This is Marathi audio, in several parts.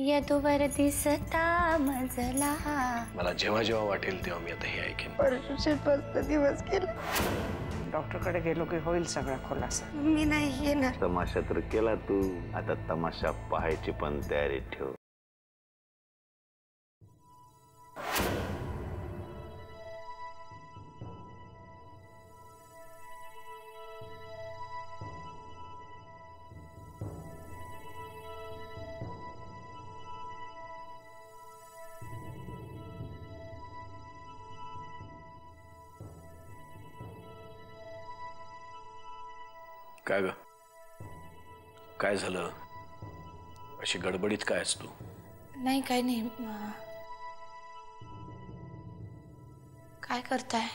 यदुवर दिसता मजला. मला जेव्हा जेव्हा वाटेल तेव्हा मी आता हे ऐकेन. परशुचे 5 दिवस गेले. डॉक्टरकडे गेलो की होईल सगळा खुलासा. मी नाही येणार. तमाशा तर केला तू, आता तमाशा पाहायची पण तयारी ठेव. काय ग, काय झालं? अशी गडबडीत काय आहेस तू? नाही, काय नाही. काय करताय?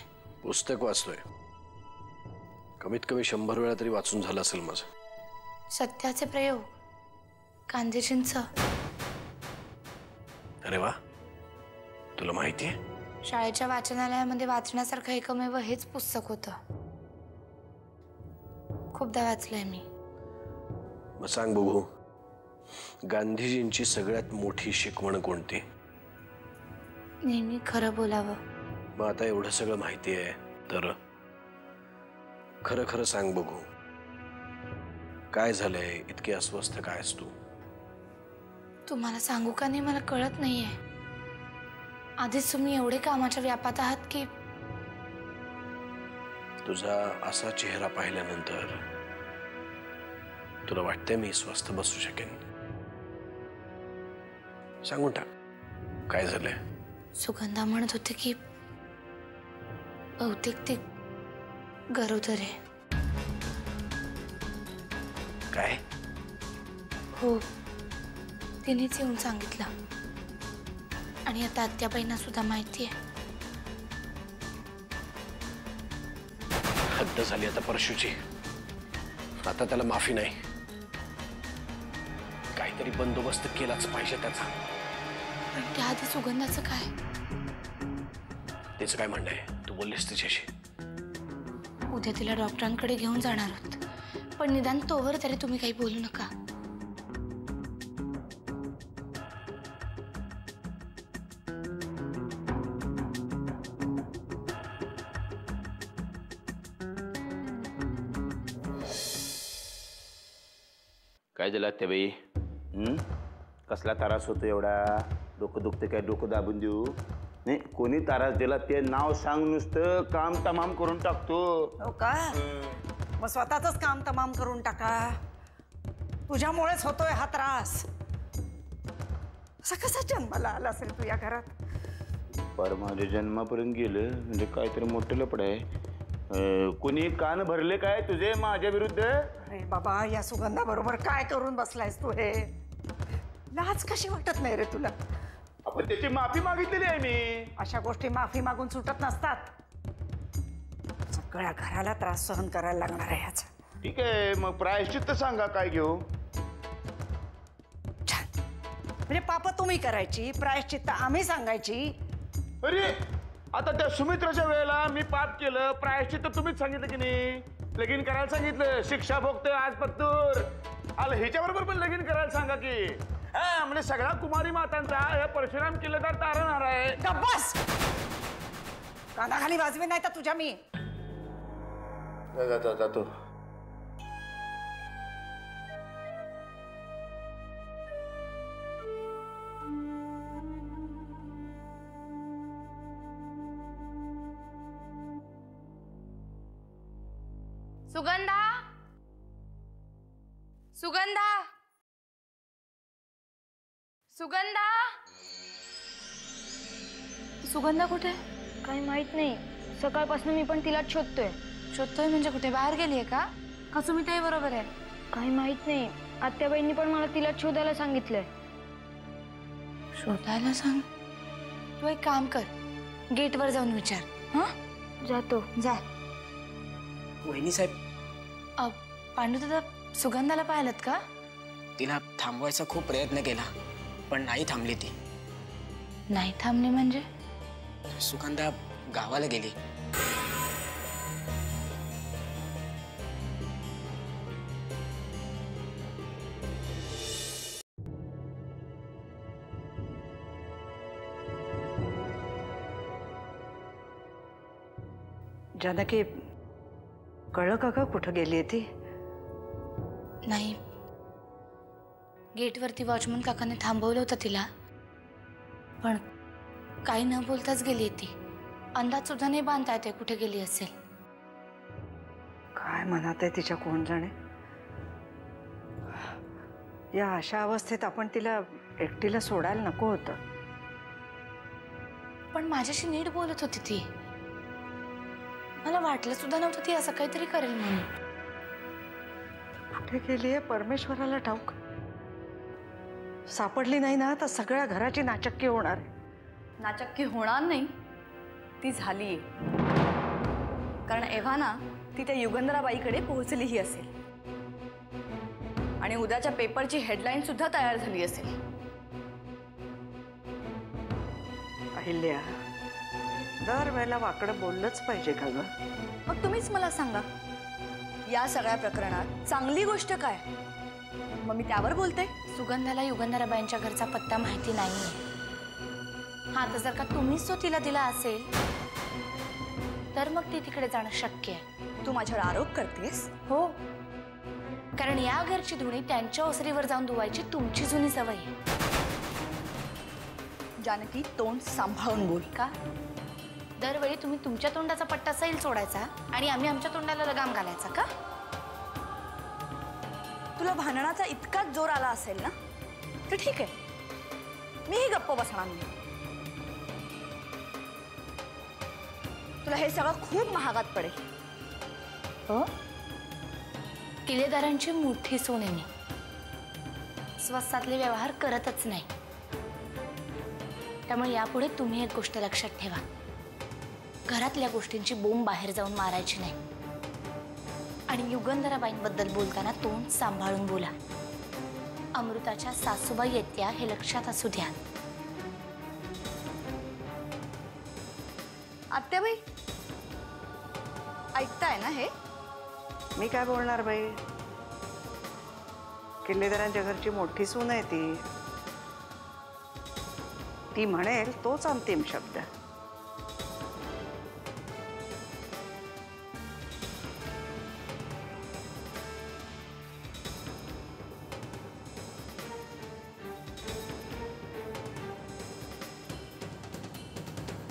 पुस्तक वाचतोय. कमीत कमी 100 वेळा तरी वाचून झालं असेल माझं. सत्याचे प्रयोग, गांधीजींचं. अरे वा, तुला माहितीये? शाळेच्या वाचनालयामध्ये वाचण्यासारखं एकमेव हेच पुस्तक होतं. खूपदा वाचलंय मी. मग सांग बघू, गांधीजींची सगळ्यात मोठी शिकवण कोणती? नेहमी खरं बोलावं. मग आता एवढं सगळं माहिती आहे तर खरं खरं सांग बघू, काय झालंय? इतकी अस्वस्थ काय आहेस तू? तुम्हाला सांगू का नाही मला कळत नाहीये. आधीच तुम्ही एवढे कामाच्या व्यापात आहात की तुझा असा चेहरा पाहिल्यानंतर तुला वाटतंय मी स्वस्थ बसू शकेन? सांगून टाक, काय झालंय? सुगंधा म्हणत होते की बहुतेक ती गरोदर आहे. काय? हो, तिनेच येऊन सांगितलं. आणि आता आत्याबाईंना सुद्धा माहिती आहे. हद्द झाली आता परशुची. आता त्याला माफी नाही. काहीतरी बंदोबस्त केलाच पाहिजे त्याचा. पण त्याआधी सुगंधाचं काय? तिचं काय म्हणणं आहे? तू बोललीस तिच्याशी? उद्या तिला डॉक्टरांकडे घेऊन जाणार आहोत. पण निदान तोवर तरी तुम्ही काही बोलू नका. काय झालं त्या बाई? कसला त्रास होतो एवढा? डोकं दुखते काय? डोकं दाबून देऊ? नाही, कोणी त्रास दिला ते नाव सांग, नुसतं काम तमाम करून टाकतो. हो का? मग स्वतःच काम तमाम करून टाका. तुझ्यामुळेच होतोय हा त्रास. असा कसा जन्माला आला असेल तू या घरात? पर माझ्या जन्मापर्यंत गेलं म्हणजे काहीतरी मोठं लपड आहे. कोणी कान भरले काय तुझे माझ्या विरुद्ध? अरे बाबा, या सुगंधा बरोबर काय करून बसलायस तू? हे लाज कशी वाटत नाही रे तुला? आपण त्याची माफी मागितलेली आहे मी. अशा गोष्टी माफी मागून सुटत नसतात. सगळ्या घराला त्रास सहन करायला लागणार आहे ह्याचा. ठीक आहे, मग प्रायश्चित्त सांगा काय घेऊ? छान. म्हणजे पाप तुम्ही करायची, प्रायश्चित्त आम्ही सांगायची. अरे आता त्या सुमित्राच्या वेळेला मी पाप केलं, प्रायश्चित्त तुम्हीच सांगितलं की नाही? लगीन करायला सांगितलं, शिक्षा भोगतोय आज पत्तूर. आलं ह्याच्याबरोबर पण लगीन करायला सांगा की. हा, म्हणजे सगळ्या कुमारी मातांचा हे परशुराम किल्लेदार तारणार आहे. बस, कानाखाली वाजवी नाही तर तुझ्या मी. जातो. सुगंधा, सुगंधा, सुगंधा. सुगंधा कुठे? काही माहित नाही. सकाळपासून मी पण तिलाच शोधतोय. शोधतोय म्हणजे कुठे? बाहेर गेलीये का? का सुमिताई बरोबर आहे? काही माहित नाही. आत्याबाईंनी पण मला तिलाच शोधायला सांगितलंय. शोधायला सांग? तू एक काम कर, गेटवर जाऊन विचार. हा, जातो. जा. वहिनी साहेब, पांडू दादा, सुगंधाला पाहिलत का? तिला थांबवायचा खूप प्रयत्न केला पण नाही थांबली ती. नाही थांबली म्हणजे? सुगंधा गावाला गेली. जानकी, कळलं का कुठं गेली ती? नाही, गेटवरती वॉचमन काकाने थांबवलं होतं तिला, पण काही न बोलताच गेली ती. अंदाज सुद्धा नाही बांधता येते कुठे गेली असेल. काय म्हणत आहे तिच्या कोण जाणे. या अशा अवस्थेत आपण तिला एकटीला सोडायला नको होतं. पण माझ्याशी नीट बोलत होती ती. मला वाटलं सुद्धा नव्हतं ती असं काहीतरी करेल म्हणून. कुठे गेली आहे परमेश्वराला ठाऊक. सापडली नाही ना तर सगळ्या घराची नाचक्की होणार आहे. नाचक्की होणार नाही, ती झालीये. कारण एव्हाना ती त्या युगंधराबाईकडे पोहोचलीही असेल आणि उद्याच्या पेपरची हेडलाईन सुद्धा तयार झाली असेल. अहिल्या, दरवेळेला वाकडं बोललंच पाहिजे का ग? मग तुम्हीच मला सांगा, या सगळ्या प्रकरणात चांगली गोष्ट काय? मग मी त्यावर बोलते. सुगंधाला युगंधराबाईंच्या घरचा पत्ता माहिती नाहीये. हा, तर जर का तुम्हीच तो तिला दिला असेल तर मग ती तिकडे जाणं शक्य आहे. तू माझ्यावर आरोप करतेस? हो, कारण या घरची धुणी त्यांच्या ओसरीवर जाऊन धुवायची तुमची जुनी सवय आहे. जानकी, तोंड सांभाळून बोल. का दरवेळी तुम्ही तुमच्या तोंडाचा पट्टा सैल सोडायचा आणि आम्ही आमच्या तोंडाला लगाम घालायचा का? तुला भांडणाचा इतकाच जोर आला असेल ना, तर ठीक आहे, मीही गप्प बसणार नाही. तुला हे सगळं खूप महागात पडेल. हो, किल्लेदारांची मोठी सोने मी स्वस्तातले व्यवहार करतच नाही. त्यामुळे यापुढे तुम्ही एक गोष्ट लक्षात ठेवा, घरातल्या गोष्टींची बोंब बाहेर जाऊन मारायची नाही. आणि युगंधराबाईंबद्दल बोलताना तोंड सांभाळून बोला. अमृताच्या सासूबाई येत्या हे लक्षात असू द्या. आत्याबाई, ऐकताय ना हे? मी काय बोलणार बाई? किल्लेदारांच्या घरची मोठी सून आहे ती. ती म्हणेल तोच अंतिम शब्द.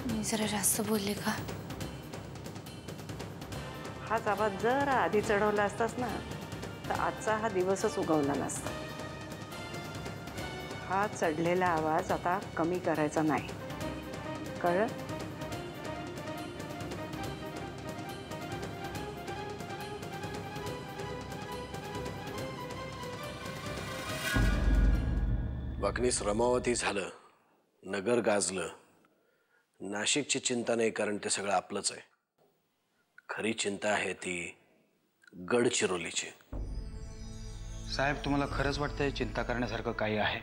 मी जरा जास्त बोलले का? हाच आवाज जरा आधी चढवला असतास ना तर आजचा हा दिवसच उगवला नसता. हा चढलेला आवाज आता कमी करायचा नाही, कळलं? वाकणीस रमावती झालं, नगर गाजलं. नाशिकची चिंता नाही, कारण ते सगळं आपलंच आहे. खरी चिंता आहे ती गडचिरोलीची. साहेब, तुम्हाला खरंच वाटतंय चिंता करण्यासारखं काही आहे?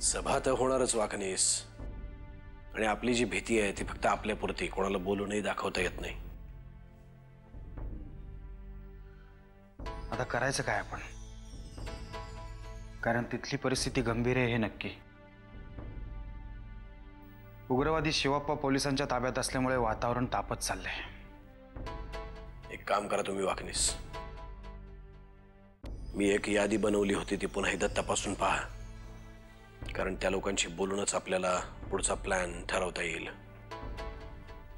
सभा तर होणारच वाकणीस, आणि आपली जी भीती आहे ती फक्त आपल्यापुरती, कोणाला बोलूनही दाखवता येत नाही. आता करायचं काय आपण? कारण तिथली परिस्थिती गंभीर आहे हे नक्की. उग्रवादी शिवाप्पा पोलिसांच्या ताब्यात असल्यामुळे वातावरण तापत चाललंय. एक काम करा तुम्ही वाकणीस, मी एक यादी बनवली होती ती पुन्हा एकदा तपासून पहा, कारण त्या लोकांशी बोलूनच आपल्याला पुढचा प्लॅन ठरवता येईल.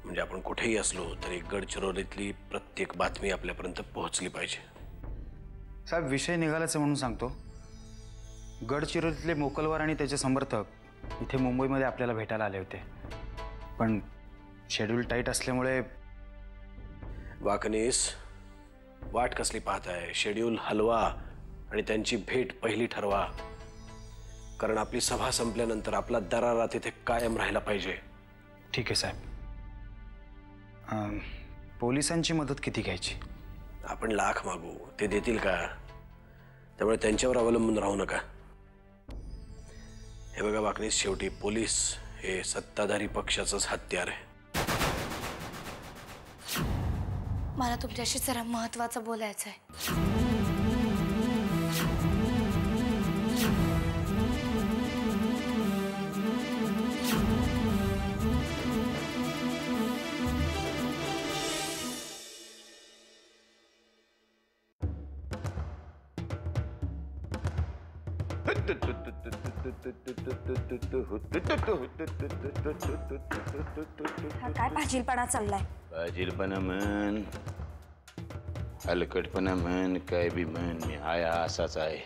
म्हणजे आपण कुठेही असलो तरी गडचिरोलीतली प्रत्येक बातमी आपल्यापर्यंत पोहोचली पाहिजे. साहेब, विषय निघालाच म्हणून सांगतो. गडचिरोलीतले मोकलवार आणि त्याचे समर्थक इथे मुंबईमध्ये आपल्याला भेटायला आले होते, पण शेड्यूल टाईट असल्यामुळे. वाकणीस, वाट कसली पाहताय? शेड्यूल हलवा आणि त्यांची भेट पहिली ठरवा, कारण आपली सभा संपल्यानंतर आपला दरारा तिथे कायम राहायला पाहिजे. ठीक आहे साहेब. पोलिसांची मदत किती घ्यायची? आपण लाख मागू, ते देतील का? त्यामुळे त्यांच्यावर अवलंबून राहू नका. हे बघा वाकणीस, शेवटी पोलीस हे सत्ताधारी पक्षाचंच हत्यार आहे. मला तुमच्याशी जरा महत्त्वाचं बोलायचं आहे. हा काय भाजीलपणा चाललाय? बाजीलपणा म्हण, हलकटपणा म्हण, काय बी म्हण, मी हाय हा असाच आहे.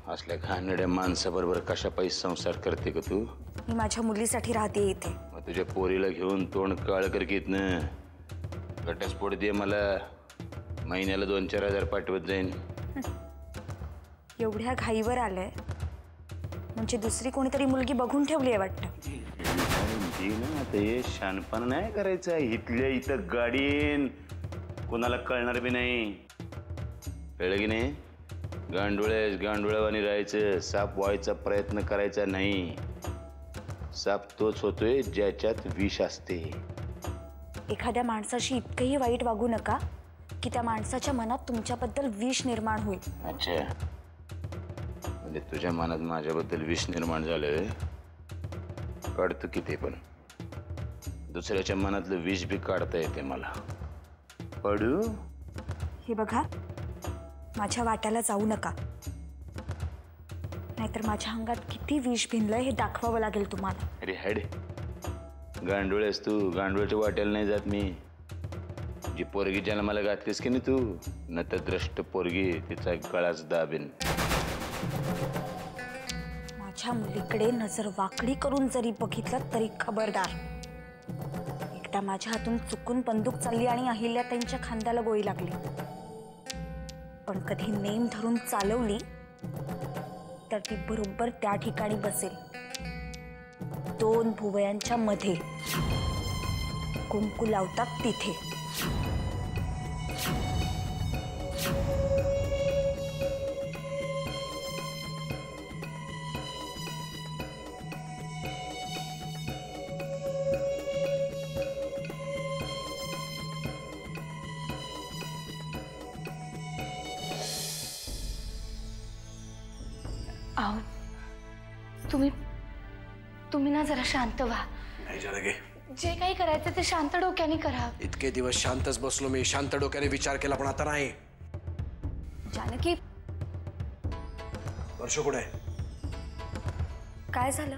असल्या घाणेरड्या माणसाबरोबर कशा पैसे संसार करते का तू? मी माझ्या मुलीसाठी राहते इथे. मग तुझ्या पोरीला घेऊन तोंड काळ कर घेत ना. घटस्फोट दे मला, महिन्याला 2-4 हजार पाठवत जाईन. एवढ्या घाईवर आलंय म्हणजे दुसरी कोणीतरी मुलगी बघून ठेवली आहे वाटतं. ना ते शानपण नाही करायचं. इथल्या इथं गाडीन कोणाला कळणार बी नाही. कळलं की नाही? गांडुळ्यावानी राहायचं. साप व्हायचा प्रयत्न करायचा नाही. साप तोच होतोय ज्याच्यात विष असते. एखाद्या माणसाशी इतकंही वाईट वागू नका की त्या माणसाच्या मनात तुमच्याबद्दल विष निर्माण होईल. अच्छा, म्हणजे तुझ्या मनात माझ्याबद्दल विष निर्माण झालंय. काढतो की ते पण. दुसऱ्याच्या मनातलं विष बी काढता येते मला. पडू? हे बघा, माझ्या वाट्याला जाऊ नका, नाहीतर माझ्या अंगात किती विष भिनलंय हे दाखवावं लागेल तुम्हाला. अरे हेड, गांडुळेस तू. गांडुळ्याच्या वाट्याला नाही जात मी. जी पोरगी जन्माला घातलीस की नाही तू, नतद्रष्ट पोरगी, तिचा गळाच दाबेन. माझ्या मुलीकडे नजर वाकडी करून जरी बघितलं तरी खबरदार. एकदा माझ्या हातून चुकून बंदूक चालली आणि अहिल्याताईंच्या खांद्याला गोळी लागली, पण कधी नेम धरून चालवली तर ती बरोबर त्या ठिकाणी बसेल, 2 भुवयांच्या मध्ये. कुंकू लावतात तिथे. अहो, तुम्ही ना जरा शांत व्हा. नाही जानकी, जे काही करायचं ते शांत डोक्याने करा. इतके दिवस शांतच बसलो मी, शांत डोक्याने विचार केला, पण आता नाही. जानकी, परशू कुठे आहे? काय झालं?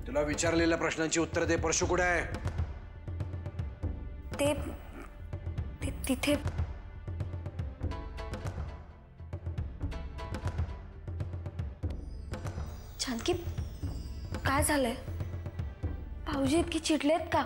तुला विचारलेल्या प्रश्नांची उत्तर दे. परशू कुठे आहे? ते तिथे. जानकी, काय झालंय? भाऊजी इतकी चिडलेत का?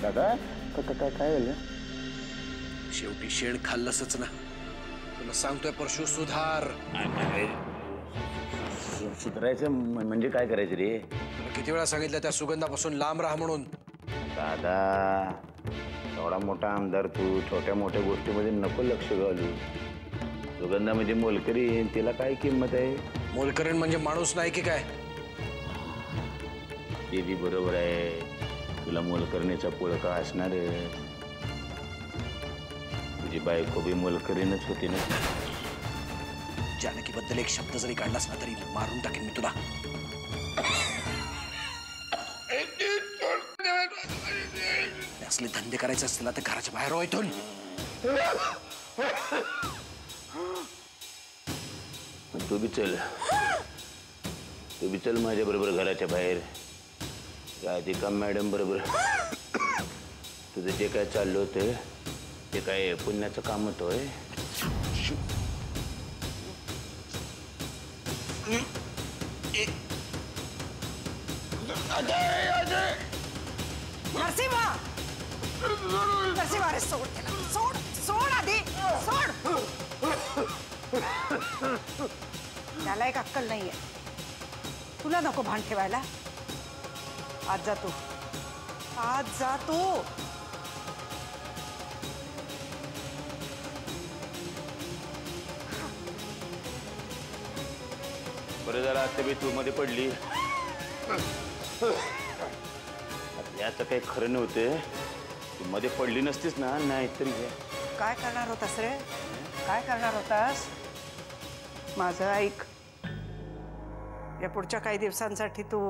दादा काय झालं? शेवटी शेण खाल्लंसच ना. तुला सांगतोय परशू, सुधार. सुधारायचं म्हणजे काय करायचं रे? तुला किती वेळा सांगितलं त्या सुगंधापासून लांब राहा म्हणून. दादा, एवढा मोठा आमदार तू, छोट्या मोठ्या गोष्टीमध्ये नको लक्ष घालू. सुगंधा म्हणजे मोलकरी, तिला काय किंमत आहे? मोलकरीण म्हणजे माणूस नाही की काय? ते बी बरोबर आहे. तुला मोलकरणीचा पुळका असणार आहे. तुझी बायको बी मोलकरीणच होती ना. जानकी बद्दल एक शब्द जरी काढलास ना तरी मारून टाकेन मी तुला. असले धंदे करायचे असतील तर घराच्या बाहेर हो इथून. तू बी चल माझ्या बरोबर घराच्या बाहेर. राधिका मॅडम बरोबर तुझं जे काय चाललं होतं ते काय पुण्याचं काम होतोय. नरसिंहा, अरे सोड त्याला. सोड आधी, सोड. त्याला एक अक्कल नाहीये. तुला नको भान ठेवायला. आज जा तू. बरं झालं आता तू मध्ये पडली. याचं काही खरं नव्हते. तू मध्ये पडली नसतीस ना, नाहीतरी काय करणार होतास रे? काय करणार होतास? माझं ऐक. या पुढच्या काही दिवसांसाठी तू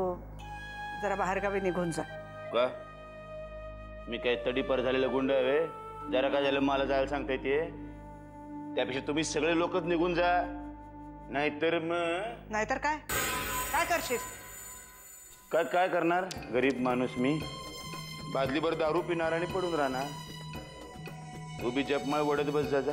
जरा बाहेरगावी निघून जा. का? मी काय तडीपार झालेलं गुंड आहे? जरा काय झालं मला जायला सांगता येते? त्यापेक्षा तुम्ही सगळे लोकच निघून जा. नाहीतर मग नाहीतर काय काय करशील? काय काय करणार? गरीब माणूस मी. बादलीभर दारू पिणार आणि पडून राहणार. तू बी जपमाळ वडत बस जा.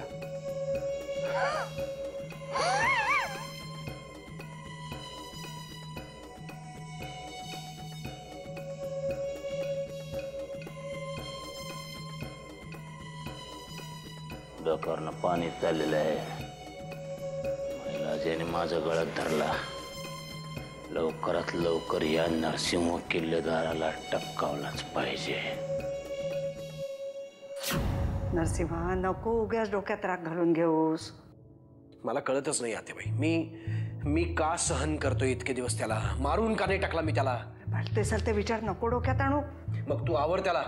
डोक्यावरनं पाणी चाललेलं आहे. ज्याने माझा गळ्यात धरला. लवकरात लवकर या नरसिंह किल्लेदाराला टपकावलाच पाहिजे. नरसिंहा, नको उग्याच डोक्यात राग घालून घेऊस. मला कळतच नाही आतेबाई, मी का सहन करतोय इतके दिवस त्याला? मारून का नाही टाकला मी त्याला? भलते सलते विचार नको डोक्यात आणू. मग तू आवर त्याला,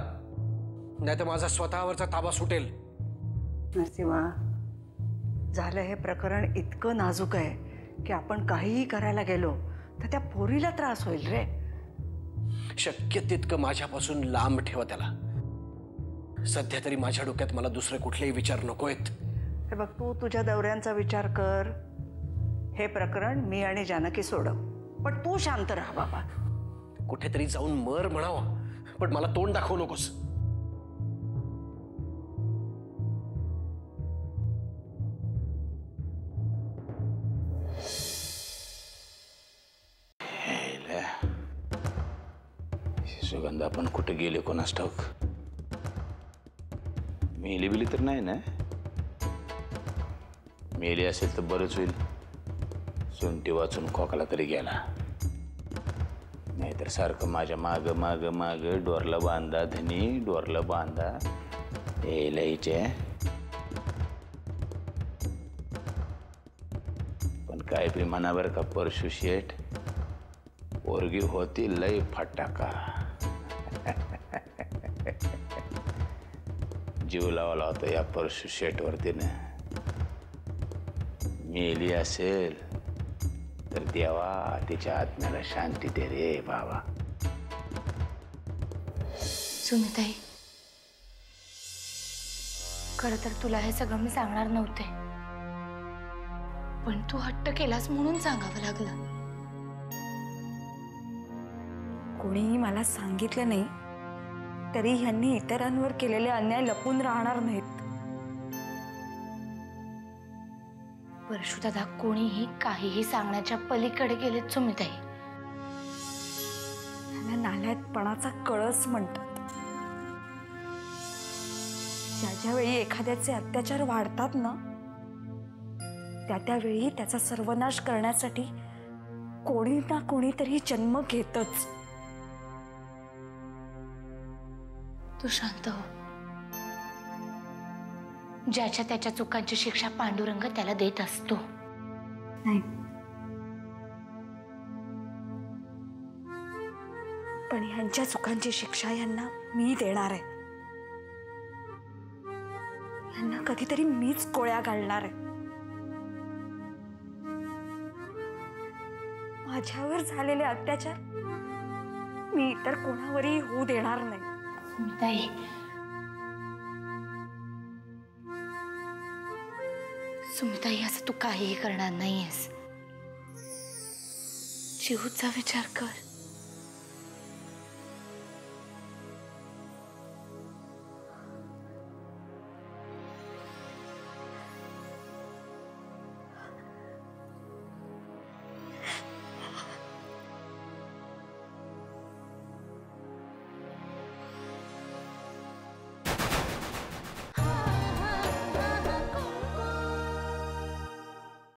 नाही तर माझा स्वतःवरचा ताबा सुटेल. नरसिंहा, झालं हे प्रकरण इतकं नाजूक आहे की आपण काहीही करायला गेलो तर त्या पोरीला त्रास होईल रे. शक्य तितकं माझ्यापासून लांब ठेवा त्याला. सध्या तरी माझ्या डोक्यात मला दुसरे कुठलेही विचार नकोयत. हे बघ, तू तुझ्या दौऱ्यांचा विचार कर. हे प्रकरण मी आणि जानकी सोडव, पण तू शांत राहा बाबा. कुठेतरी जाऊन मर म्हणावं, पण मला तोंड दाखवू नकोस. सुगंधा पण कुठे गेले कोणास ठाऊक. मेली बिली तर नाही ना? मेली असेल तर बरंच होईल. सुंटी वाचून खोकला तरी गेला. नाहीतर सारखं माझ्या माग माग माग डोरला बांधा धनी, डोरला बांधा. हे लईचे. पण काय बी म्हणा बरं का परशु शेठ, पोरगी होती लई फटाका. जीव लावला होता या परशु शेठवरतीने. मेली असेल तर देवा तिच्या आत्म्याला शांती दे रे बाबा. सुमिताई, खरं तर तुला हे सगळं मी सांगणार नव्हते, पण तू हट्ट केलास म्हणून सांगावं लागलं. कोणीही मला सांगितलं नाही तरी ह्यांनी इतरांवर केलेले अन्याय लपून राहणार नाहीत. परशुदादा कोणीही काहीही सांगण्याच्या पलीकडे गेलेत सुमिताई. ह्याला नालायकपणाचा कळस म्हणतात. ज्या वेळी एखाद्याचे अत्याचार वाढतात ना, त्यावेळी त्याचा सर्वनाश करण्यासाठी कोणी ना कोणीतरी जन्म घेतच. तू शांत हो. ज्याच्या त्याच्या चुकांची शिक्षा पांडुरंग त्याला देत असतो. नाही, पण ह्यांच्या चुकांची शिक्षा यांना मी देणार आहे. यांना कधीतरी मीच कोळ्या घालणार आहे. माझ्यावर झालेले अत्याचार मी इतर कोणावरही होऊ देणार नाही. सुमिताई, सुमिताई, असं तू काहीही करणार नाहीयेस. जीवचा विचार कर.